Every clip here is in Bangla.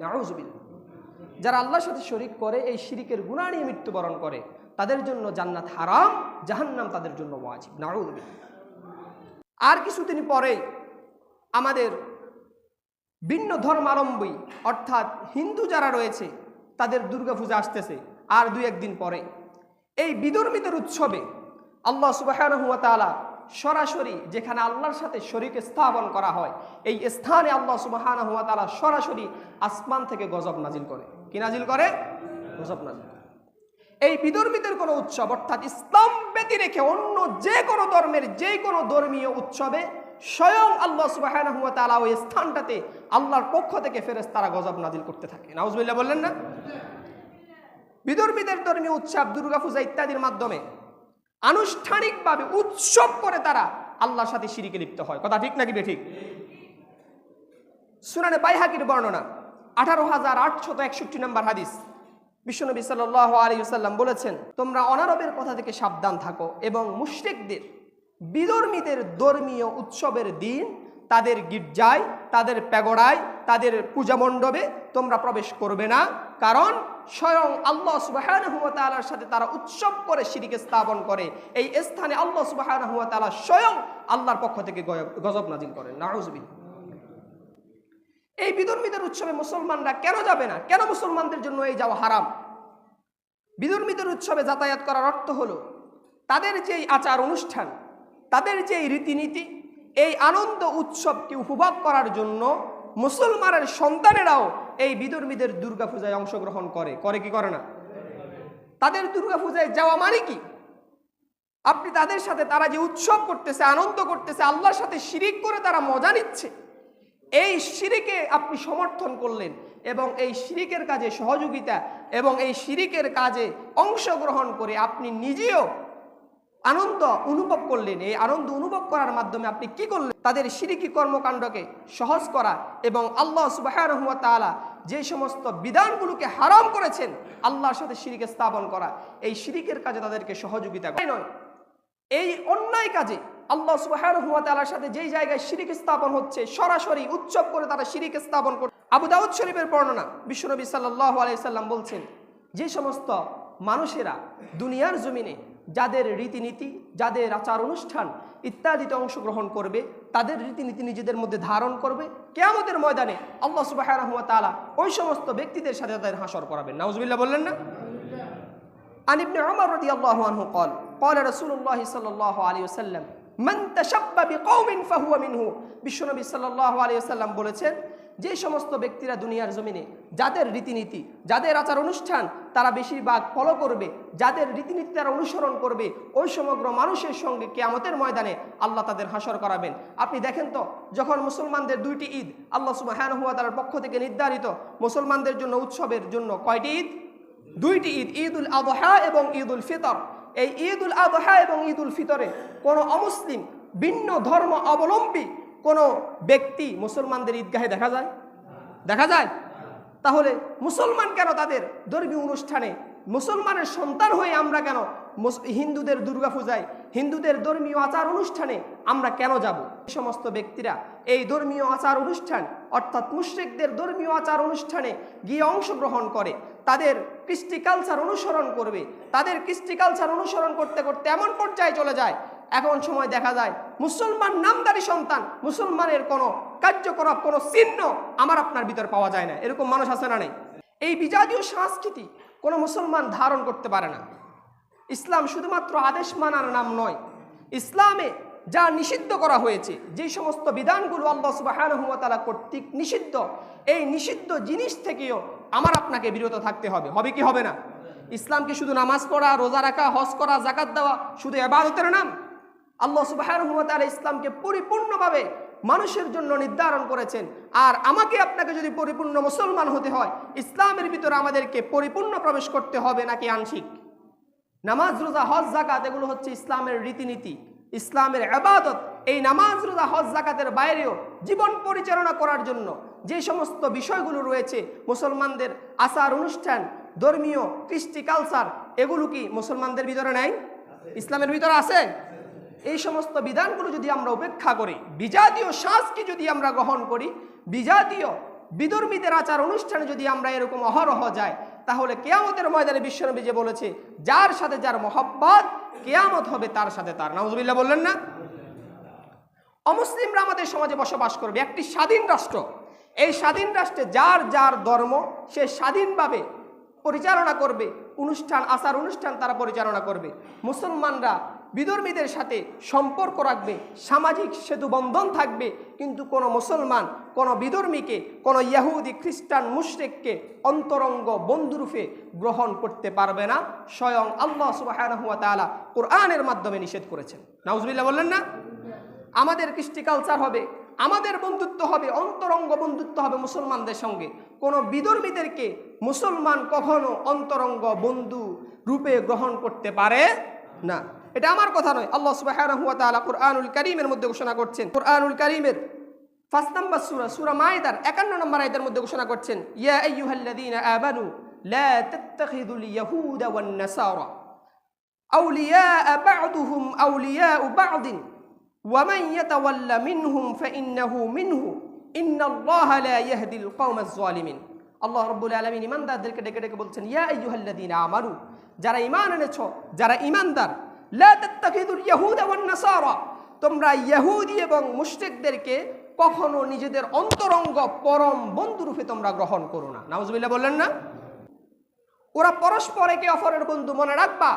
নাউযুবিল্লাহ। যারা আল্লাহর সাথে শরীক করে, এই শিরিকের গুনাহ নিয়ে মৃত্যুবরণ করে, তাদের জন্য জান্নাত হারাম, জাহান্নাম তাদের জন্য ওয়াজিব। নাউযুবিল্লাহ। আর কিছুদিন পরে আমাদের ভিন্ন ধর্মাবলম্বী অর্থাৎ হিন্দু যারা রয়েছে তাদের দুর্গাপূজা আসতেছে আর 2-1 দিন পরে। এই বিধর্মীদের উৎসবে আল্লাহ সুবহানাহু ওয়া তাআলা সরাসরি যেখানে আল্লাহর সাথে শরীক স্থাপন করা হয়, এই স্থানে আল্লাহ সুবহানাহু ওয়া তাআলা সরাসরি আসমান থেকে গজব নাজিল করে। কি নাজিল করে? গজব নাজিল করে। এই বিধর্মীদের কোনো উৎসব অর্থাৎ ইসলাম ব্যতি রেখে অন্য যে কোনো ধর্মের যে কোনো ধর্মীয় উৎসবে স্বয়ং আল্লাহ সুবহানাহু ওয়া তাআলা ওই স্থানটাতে আল্লাহর পক্ষ থেকে ফেরেশতারা গজব নাজিল করতে থাকে। নাউযুবিল্লাহ বললেন না? বিধর্মীদের ধর্মীয় উৎসব দুর্গাপূজা ইত্যাদির মাধ্যমে আনুষ্ঠানিকভাবে উৎসব করে তারা আল্লাহর সাথে শিরকে লিপ্ত হয়। কথা ঠিক নাকি বেঠিক? সুনানে বাইহাকির বর্ণনা 18861 নম্বর হাদিস, বিশ্বনবী সাল্লাল্লাহু আলাইহি ওয়াসাল্লাম বলেছেন, তোমরা অনারবের কথা থেকে সাবধান থাকো এবং মুশরিকদের বিধর্মীদের ধর্মীয় উৎসবের দিন তাদের গির্জায়, তাদের প্যাগোডায়, তাদের পূজা মণ্ডপে তোমরা প্রবেশ করবে না, কারণ স্বয়ং আল্লাহ সুবহানাহু ওয়া তাআলার সাথে তারা উৎসব করে শিরক স্থাপন করে। এই স্থানে আল্লাহ সুবহানাহু ওয়া তাআলা স্বয়ং আল্লাহর পক্ষ থেকে গজব নাজিল করেন। নাউযুবিল্লাহ। এই বিধর্মীদের উৎসবে মুসলমানরা কেন যাবে না? কেন মুসলমানদের জন্য এই যাওয়া হারাম? বিধর্মীদের উৎসবে যাতায়াত করার অর্থ হলো তাদের যেই আচার অনুষ্ঠান, তাদের যেই রীতিনীতি, এই আনন্দ উৎসবকে উপভোগ করার জন্য মুসলমানের সন্তানেরাও এই বিধর্মীদের দুর্গাপূজায় অংশগ্রহণ করে। করে কি করে না? তাদের দুর্গাপূজায় যাওয়া মানে কি? আপনি তাদের সাথে, তারা যে উৎসব করতেছে, আনন্দ করতেছে, আল্লাহর সাথে শিরিক করে তারা মজা নিচ্ছে, এই শিরিকে আপনি সমর্থন করলেন এবং এই শিরিকের কাজে সহযোগিতা এবং এই শিরিকের কাজে অংশগ্রহণ করে আপনি নিজেও আনন্দ অনুভব করলেন। এই আনন্দ অনুভব করার মাধ্যমে আপনি কি করলেন? তাদের শিরিকি কর্মকাণ্ডকে সহজ করা এবং আল্লাহ সুবহানাহু ওয়া তাআলা যে সমস্ত বিধানগুলোকে হারাম করেছেন আল্লাহর সাথে শিরিক স্থাপন করা, এই শিরিকের কাজে তাদেরকে সহযোগিতা করা নয়। এই অন্যায় কাজে আল্লাহ সুবহানাহু ওয়া তাআলার সাথে যেই জায়গায় শিরিক স্থাপন হচ্ছে, সরাসরি উৎসব করে তারা শিরিক স্থাপন করে। আবু দাউদ শরীফের বর্ণনা, বিশ্বনবী সাল্লাল্লাহু আলাইহি সাল্লাম বলছেন, যে সমস্ত মানুষেরা দুনিয়ার জমিনে যাদের রীতিনীতি, যাদের আচার অনুষ্ঠান ইত্যাদিতে অংশগ্রহণ করবে, তাদের রীতিনীতি নিজেদের মধ্যে ধারণ করবে, কিয়ামতের ময়দানে আল্লাহ সুবহানাহু ওয়া তাআলা ওই সমস্ত ব্যক্তিদের সাথে তাদের হাসর করাবেন। নাউযুবিল্লাহ বললেন না? আন ইবনে উমর রাদিয়াল্লাহু আনহু قال قال رسول الله صلى الله عليه وسلم من تشبه بقوم فهو منه। বিশ্বনবী সাল্লাল্লাহু আলাইহি ওয়াসাল্লাম বলেছেন, যে সমস্ত ব্যক্তিরা দুনিয়ার জমিনে যাদের রীতিনীতি, যাদের আচার অনুষ্ঠান তারা বেশিরভাগ ফলো করবে, যাদের রীতিনীতি তারা অনুসরণ করবে, ওই সমগ্র মানুষের সঙ্গে কিয়ামতের ময়দানে আল্লাহ তাদের হাসর করাবেন। আপনি দেখেন তো, যখন মুসলমানদের 2টি ঈদ আল্লাহ সুবহানাহু ওয়া তাআলার পক্ষ থেকে নির্ধারিত মুসলমানদের জন্য উৎসবের জন্য কয়টি ঈদ? 2টি ঈদ, ঈদুল আযহা এবং ঈদুল ফিতর। এই ঈদুল আযহা এবং ঈদুল ফিতরে কোনো অমুসলিম, ভিন্ন ধর্ম অবলম্বী কোনো ব্যক্তি মুসলমানদের ঈদগাহে দেখা যায়? দেখা যায়? তাহলে মুসলমান কেন তাদের ধর্মীয় অনুষ্ঠানে, মুসলমানের সন্তান হয়ে আমরা কেন হিন্দুদের দুর্গাপূজায়, হিন্দুদের ধর্মীয় আচার অনুষ্ঠানে আমরা কেন যাব? এই সমস্ত ব্যক্তিরা এই ধর্মীয় আচার অনুষ্ঠান অর্থাৎ মুশরিকদের ধর্মীয় আচার অনুষ্ঠানে গিয়ে অংশগ্রহণ করে, তাদের কৃষ্টি কালচার অনুসরণ করবে। তাদের কৃষ্টি কালচার অনুসরণ করতে করতে এমন পর্যায়ে চলে যায়, এখন সময় দেখা যায় মুসলমান নামদারি সন্তান, মুসলমানের কোনো কার্যকলাপ, কোনো চিহ্ন আমার আপনার ভিতর পাওয়া যায় না। এরকম মানুষ আছে না নেই? এই বিজাতীয় সংস্কৃতি কোনো মুসলমান ধারণ করতে পারে না। ইসলাম শুধুমাত্র আদেশ মানার নাম নয়, ইসলামে যা নিষিদ্ধ করা হয়েছে, যে সমস্ত বিধানগুলো আল্লাহ সুবহানাহু ওয়া তাআলা কর্তৃক নিষিদ্ধ, এই নিষিদ্ধ জিনিস থেকেও আমার আপনাকে বিরত থাকতে হবে। হবে কি হবে না? ইসলাম কি শুধু নামাজ পড়া, রোজা রাখা, হজ করা, যাকাত দেওয়া শুধু ইবাদতের নাম? আল্লাহ সুবহানাহু ওয়া তাআলা ইসলামকে পরিপূর্ণভাবে মানুষের জন্য নির্ধারণ করেছেন। আর আমাকে আপনাকে যদি পরিপূর্ণ মুসলমান হতে হয়, ইসলামের ভিতরে আমাদেরকে পরিপূর্ণ প্রবেশ করতে হবে নাকি আংশিক? নামাজ, রোজা, হজ, যাকাত এগুলো হচ্ছে ইসলামের রীতিনীতি, ইসলামের ইবাদত। এই নামাজ, রোজা, হজ, যাকাতের বাইরেও জীবন পরিচালনা করার জন্য যে সমস্ত বিষয়গুলো রয়েছে, মুসলমানদের আচার অনুষ্ঠান, ধর্মীয় কৃষ্টি কালচার, এগুলো কি মুসলমানদের ভিতরে নাই? ইসলামের ভিতরে আছে? এই সমস্ত বিধানগুলো যদি আমরা উপেক্ষা করি, বিজাতীয় সংস্কৃতি যদি আমরা গ্রহণ করি, বিজাতীয় বিধর্মীদের আচার অনুষ্ঠানে যদি আমরা এরকম অহরহ যাই, তাহলে কিয়ামতের ময়দানে বিশ্বনবী যে বলেছে, যার সাথে যার মহব্বত, কিয়ামত হবে তার সাথে তার। নাউজুবিল্লাহ বললেন না? অমুসলিমরা আমাদের সমাজে বসবাস করবে, একটি স্বাধীন রাষ্ট্র। এই স্বাধীন রাষ্ট্রে যার যার ধর্ম সে স্বাধীনভাবে পরিচালনা করবে, অনুষ্ঠান আচার অনুষ্ঠান তারা পরিচালনা করবে। মুসলমানরা বিধর্মীদের সাথে সম্পর্ক রাখবে, সামাজিক সেতু বন্ধন থাকবে, কিন্তু কোনো মুসলমান কোনো বিধর্মীকে, কোনো ইহুদি খ্রিস্টান মুশরিককে অন্তরঙ্গ বন্ধুরূপে গ্রহণ করতে পারবে না। স্বয়ং আল্লাহ সুবহানাহু ওয়া তাআলা কোরআনের মাধ্যমে নিষেধ করেছেন। নাউজুবিল্লাহ বললেন না? আমাদের কৃষ্টি কালচার হবে, আমাদের বন্ধুত্ব হবে, অন্তরঙ্গ বন্ধুত্ব হবে মুসলমানদের সঙ্গে। কোনো বিধর্মীদেরকে মুসলমান কখনো অন্তরঙ্গ বন্ধু রূপে গ্রহণ করতে পারে না। এটা আমার কথা নয়, আল্লাহ সুবহানাহু ওয়া তাআলা কুরআনুল কারীমের মধ্যে ঘোষণা করছেন। কুরআনুল কারীমের 5 নম্বর সূরা, সূরা মাইদার 51 নম্বর আয়াতের মধ্যে ঘোষণা করছেন, ইয়া আইয়ুহাল্লাযীনা আমানু লা তাত্তাখিযুল ইয়াহুদা ওয়ান নাসারা আউলিয়া বা'দুহুম আউলিয়াউ বা'দিন ওয়া মান ইয়াতাওয়াল্লা মিনহুম ফাইন্নাহু মিনহু ইন্নাল্লাহা লা ইয়াহদিল কওমাজ যালিমিন। আল্লাহ রাব্বুল আলামিন ঈমানদারদেরকে ডেকে ডেকে বলছেন, ইয়া আইয়ুহাল্লাযীনা আমানু, যারা ঈমান এনেছো, যারা ঈমানদার, লা তাত্তাখিযুল ইয়াহুদা ওয়ান নাসারা, তোমরা ইহুদি এবং মুশরিকদেরকে কখনো নিজেদের অন্তরঙ্গ পরম বন্ধুরূপে তোমরা গ্রহণ করো না। নাউজুবিল্লাহ বললেন না? ওরা পরস্পর একে অপরের বন্ধু। মনে রাখবা,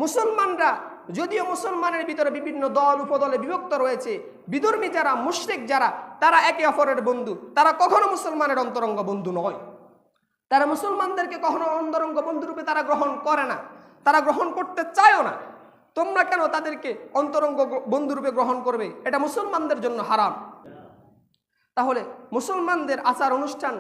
মুসলমানরা যদিও মুসলমানের ভিতরে বিভিন্ন দল উপদলে বিভক্ত রয়েছে, বিধর্মী যারা, মুশরিক যারা, তারা একে অপরের বন্ধু। তারা কখনো মুসলমানের অন্তরঙ্গ বন্ধু নয়। তারা মুসলমানদেরকে কখনো অন্তরঙ্গ বন্ধুরূপে তারা গ্রহণ করে না, তারা গ্রহণ করতে চায়ও না। তোমরা কেন তাদেরকে অন্তরঙ্গ বন্ধুরূপে গ্রহণ করবে? এটা মুসলমানদের জন্য হারাম। তাহলে মুসলমানদের আচার অনুষ্ঠান,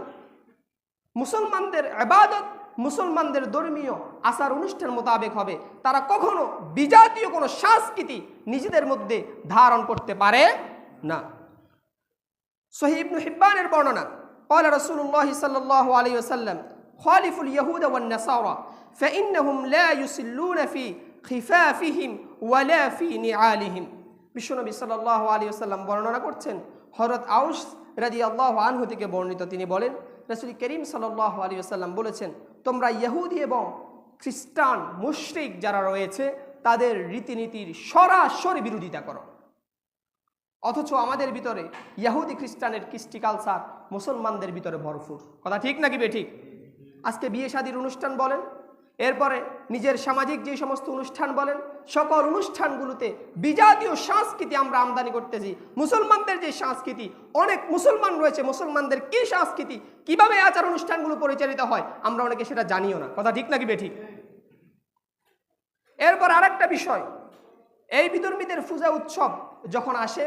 মুসলমানদের ইবাদত, মুসলমানদের ধর্মীয় আচার অনুষ্ঠান মোতাবেক হবে। তারা কখনো বিজাতীয় কোনো সংস্কৃতি নিজেদের মধ্যে ধারণ করতে পারে না। সহিহ ইবনে হিব্বানের বর্ণনা, قال رسول الله صلى الله عليه وسلم خالفوا اليهود والنصارى فإنهم لا يصلون في خفافهم ولا في نعالهم। বিশ্বনবী সাল্লাল্লাহু আলাইহি ওয়াসাল্লাম বর্ণনা করছেন, হযরত আউস রাদিয়াল্লাহু আনহু থেকে বর্ণিত, তিনি বলেন, রাসূল করিম সাল্লাল্লাহু আলাইহি ওয়াসাল্লাম বলেছেন, তোমরা ইহুদি এবং খ্রিস্টান মুশরিক যারা রয়েছে তাদের রীতিনীতির সরাসরি বিরোধিতা করো। অথচ আমাদের ভিতরে ইহুদি খ্রিস্টানের কৃষ্টি কালচার মুসলমানদের ভিতরে ভরপুর। কথা ঠিক নাকি বেঠিক? আজকে বিয়ে শাদীর অনুষ্ঠান বলেন, এরপরে নিজের সামাজিক যে সমস্ত অনুষ্ঠান বলেন, সকল অনুষ্ঠানগুলোতে বিজাতীয় সংস্কৃতি আমরা আমদানি করতেছি। মুসলমানদের যে সংস্কৃতি, অনেক মুসলমান রয়েছে, মুসলমানদের কি সংস্কৃতি, কিভাবে আচার অনুষ্ঠানগুলো পরিচালিত হয়, আমরা অনেকে সেটা জানিও না। কথা ঠিক নাকি বেঠিক? এরপর আরেকটা বিষয়, এই বিধর্মীদের পূজা উৎসব যখন আসে,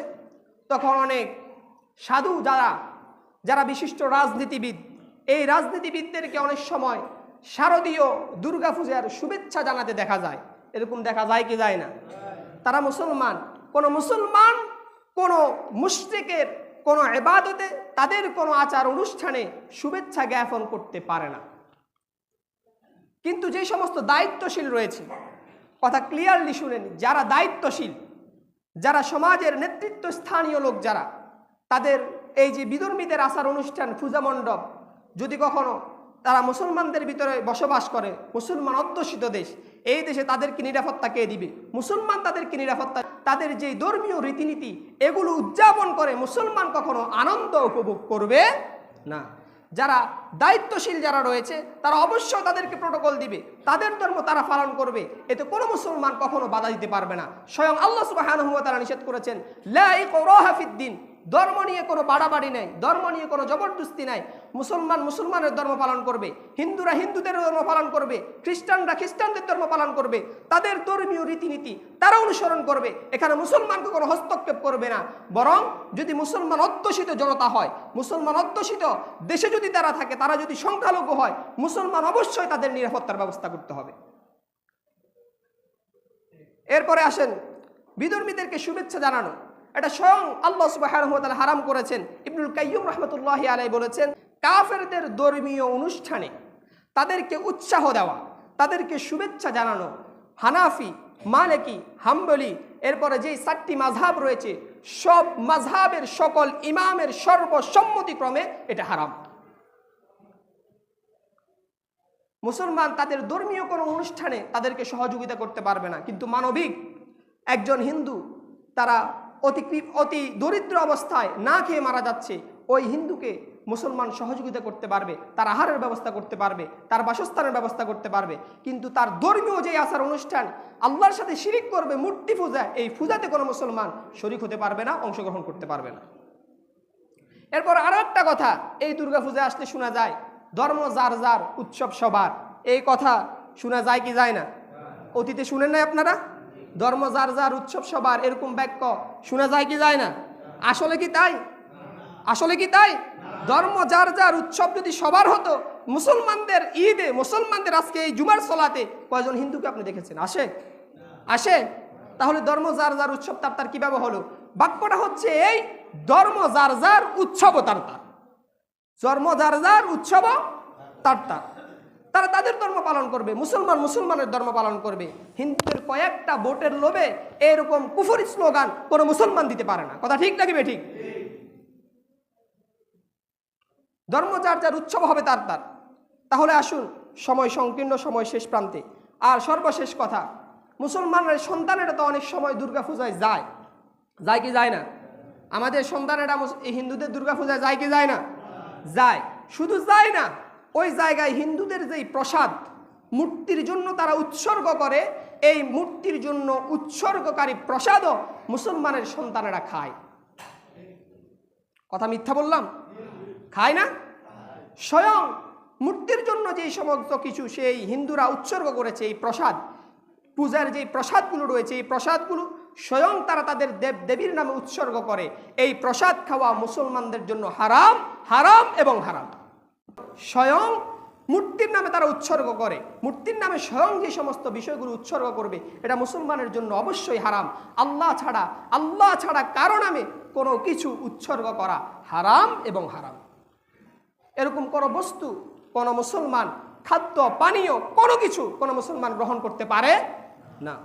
তখন অনেক সাধু যারা বিশিষ্ট রাজনীতিবিদ, এই রাজনীতিবিদদেরকে অনেক সময় শারদীয় দুর্গা পূজার শুভেচ্ছা জানাতে দেখা যায়। এরকম দেখা যায় কি যায় না? তারা মুসলমান, কোনো মুসলমান কোনো মুশরিকের কোনো ইবাদতে, তাদের কোনো আচার অনুষ্ঠানে শুভেচ্ছা জ্ঞাপন করতে পারে না। কিন্তু যে সমস্ত দায়িত্বশীল রয়েছে, কথা ক্লিয়ারলি শুনেন, যারা দায়িত্বশীল, যারা সমাজের নেতৃত্ব স্থানীয় লোক যারা, তাদের এই যে বিধর্মীদের আচার অনুষ্ঠান, পূজা মণ্ডপ, যদি কখনো তারা মুসলমানদের ভিতরে বসবাস করে, মুসলমান অধ্যুষিত দেশ, এই দেশে তাদেরকে নিরাপত্তা কে দিবে? মুসলমান তাদেরকে নিরাপত্তা। তাদের যে ধর্মীয় রীতিনীতি এগুলো উদযাপন করে মুসলমান কখনো আনন্দ উপভোগ করবে না। যারা দায়িত্বশীল যারা রয়েছে তারা অবশ্যই তাদেরকে প্রোটোকল দিবে, তাদের ধর্ম তারা পালন করবে, এতে কোনো মুসলমান কখনো বাধা দিতে পারবে না। স্বয়ং আল্লাহ সুবহানাহু ওয়া তাআলা নিষেধ করেছেন, লা ইকরাহা ফিদ্দিন, ধর্ম নিয়ে কোনো বাড়াবাড়ি নাই, ধর্ম নিয়ে কোনো জবরদস্তি নাই। মুসলমান মুসলমানের ধর্ম পালন করবে, হিন্দুরা হিন্দুদের ধর্ম পালন করবে, খ্রিস্টানরা খ্রিস্টানদের ধর্ম পালন করবে, তাদের ধর্মীয় রীতিনীতি তারা অনুসরণ করবে। এখানে মুসলমানকে কোনো হস্তক্ষেপ করবে না। বরং যদি মুসলমান অধ্যুষিত জনতা হয়, মুসলমান অধ্যুষিত দেশে যদি তারা থাকে, তারা যদি সংখ্যালঘু হয়, মুসলমান অবশ্যই তাদের নিরাপত্তার ব্যবস্থা করতে হবে। এরপরে আসেন বিধর্মীদেরকে শুভেচ্ছা জানানো, এটা স্বয়ং আল্লাহ সুবহানাহু ওয়া তাআলা হারাম করেছেন। ইবনুল কাইয়্যিম রাহমাতুল্লাহি আলাইহি বলেছেন, কাফেরদের ধর্মীয় অনুষ্ঠানে তাদেরকে উৎসাহ দেওয়া, তাদেরকে শুভেচ্ছা জানানো, হানাফি, মালিকি, হাম্বলি এরপরে যেই 4টি মাযহাব রয়েছে সব মাযহাবের সকল ইমামের সর্বসম্মতিক্রমে এটা হারাম। মুসলমান তাদের ধর্মীয় কোনো অনুষ্ঠানে তাদেরকে সহযোগিতা করতে পারবে না, কিন্তু মানবিক একজন হিন্দু তারা অতি দরিদ্র অবস্থায় না খেয়ে মারা যাচ্ছে, ওই হিন্দুকে মুসলমান সহযোগিতা করতে পারবে, তার আহারের ব্যবস্থা করতে পারবে, তার বাসস্থানের ব্যবস্থা করতে পারবে, কিন্তু তার ধর্মীয় যে আচার অনুষ্ঠান আল্লাহর সাথে শিরিক করবে, মূর্তি পূজা, এই পূজাতে কোনো মুসলমান শরীক হতে পারবে না, অংশগ্রহণ করতে পারবে না। এরপর আরো একটা কথা, এই দুর্গা পূজা আসলে শোনা যায় ধর্ম যার যার উৎসব সবার, এই কথা শোনা যায় কি যায় না? অতীতে শুনেন নাই আপনারা? ধর্ম যার যার উৎসব সবার, এরকম বাক্য শোনা যায় কি যায় না? আসলে কি তাই? আসলে কি তাই? ধর্ম যার যার উৎসব যদি সবার হতো, মুসলমানদের ঈদে, মুসলমানদের আজকে এই জুমার সলাতে কয়জন হিন্দুকে আপনি দেখেছেন? আসে? তাহলে ধর্ম যার যার উৎসব তার তার কিভাবে হলো? বাক্যটা হচ্ছে এই, ধর্ম যার যার উৎসব তার তার, ধর্ম যার যার উৎসব তার তার, তারা তাদের ধর্ম পালন করবে, মুসলমান মুসলমানের ধর্ম পালন করবে। হিন্দুদের কয়েকটা ভোটের লোভে এরকম কুফরি স্লোগান কোনো মুসলমান দিতে পারে না। কথা ঠিক নাকি বেঠিক? ধর্ম যার যার উৎসব হবে তার তার। তাহলে আসুন, সময় সংকীর্ণ, সময় শেষ প্রান্তে, আর সর্বশেষ কথা, মুসলমানের সন্তানেরা তো অনেক সময় দুর্গা পূজায় যায় কি যায় না? আমাদের সন্তানেরা হিন্দুদের দুর্গা পূজায় যায় কি যায় না? যায়। শুধু যায় না, ওই জায়গায় হিন্দুদের যেই প্রসাদ মূর্তির জন্য তারা উৎসর্গ করে, এই মূর্তির জন্য উৎসর্গকারী প্রসাদও মুসলমানের সন্তানেরা খায়। কথা মিথ্যা বললাম? খায় না? স্বয়ং মূর্তির জন্য যেই সমস্ত কিছু সেই হিন্দুরা উৎসর্গ করেছে, এই প্রসাদ, পূজার যে প্রসাদগুলো রয়েছে, এই প্রসাদগুলো স্বয়ং তারা তাদের দেব দেবীর নামে উৎসর্গ করে। এই প্রসাদ খাওয়া মুসলমানদের জন্য হারাম, হারাম এবং হারাম। স্বয়ং মূর্তির নামে তারা উৎসর্গ করে, মূর্তির নামে স্বয়ং যে সমস্ত বিষয়গুলো উৎসর্গ করবে, এটা মুসলমানের জন্য অবশ্যই হারাম। আল্লাহ ছাড়া কারো নামে কোনো কিছু উৎসর্গ করা হারাম এবং হারাম। এরকম কোনো বস্তু কোনো মুসলমান, খাদ্য পানীয় কোনো কিছু কোনো মুসলমান গ্রহণ করতে পারে না।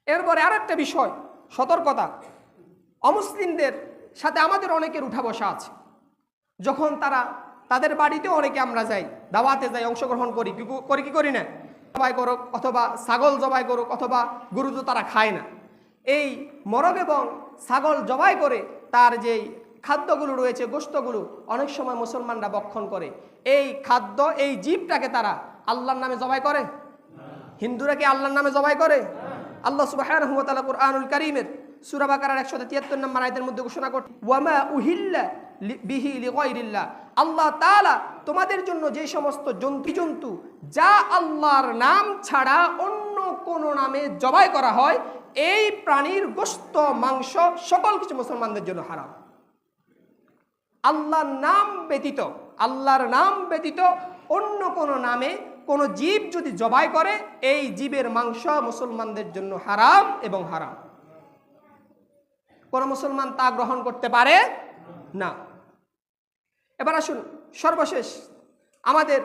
এরপরে আরেকটা বিষয়, সতর্কতা, অমুসলিমদের সাথে আমাদের অনেকের উঠা বসা আছে। যখন তাদের বাড়িতে অনেকে আমরা যাই, দাওয়াতে যাই, অংশগ্রহণ করি কি করি না? জবাই করুক অথবা ছাগল জবাই করুক অথবা গরু তো তারা খায় না। এই মরগ এবং ছাগল জবাই করে তার যেই খাদ্যগুলো রয়েছে, গোশতগুলো অনেক সময় মুসলমানরা ভক্ষণ করে। এই খাদ্য, এই জীবটাকে তারা আল্লাহর নামে জবাই করে। হিন্দুরা কি আল্লাহর নামে জবাই করে? আল্লাহ সুবহানাহু ওয়া তাআলা কুরআনুল কারীমের সূরা বাকারার 173 নম্বর আয়াতের মধ্যে ঘোষণা করেন, ওয়ামা উহিল্লা বিহি লিগায়রিল্লাহ, আল্লাহ তাআলা তোমাদের জন্য যে সমস্ত জন্তু যা আল্লাহর নাম ছাড়া অন্য কোন নামে জবাই করা হয়, এই প্রাণীর গোশত, মাংস সকল কিছু মুসলমানদের জন্য হারাম। আল্লাহর নাম ব্যতীত অন্য কোন নামে কোন জীব যদি জবাই করে, এই জীবের মাংস মুসলমানদের জন্য হারাম এবং হারাম। কোন মুসলমান তা গ্রহণ করতে পারে না। এবার আসুন, সর্বশেষ আমাদের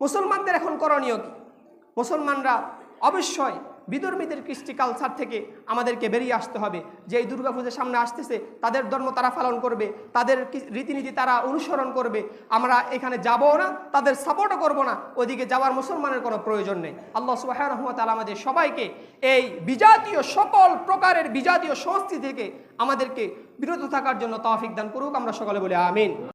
মুসলমানদের এখন করণীয় কি? মুসলমানরা অবশ্যই বিধর্মীদের কৃষ্টি কালচার থেকে আমাদেরকে বেরিয়ে আসতে হবে। যে এই দুর্গাপূজার সামনে আসতেছে, তাদের ধর্ম তারা পালন করবে, তাদের রীতিনীতি তারা অনুসরণ করবে, আমরা এখানে যাবও না, তাদের সাপোর্টও করব না, ওদিকে যাওয়ার মুসলমানের কোনো প্রয়োজন নেই। আল্লাহ সুবহানাহু ওয়া তাআলা আমাদের সবাইকে এই বিজাতীয়, সকল প্রকারের বিজাতীয় সংস্কৃতি থেকে আমাদেরকে বিরত থাকার জন্য তৌফিক দান করুক। আমরা সকলে বলি আমিন।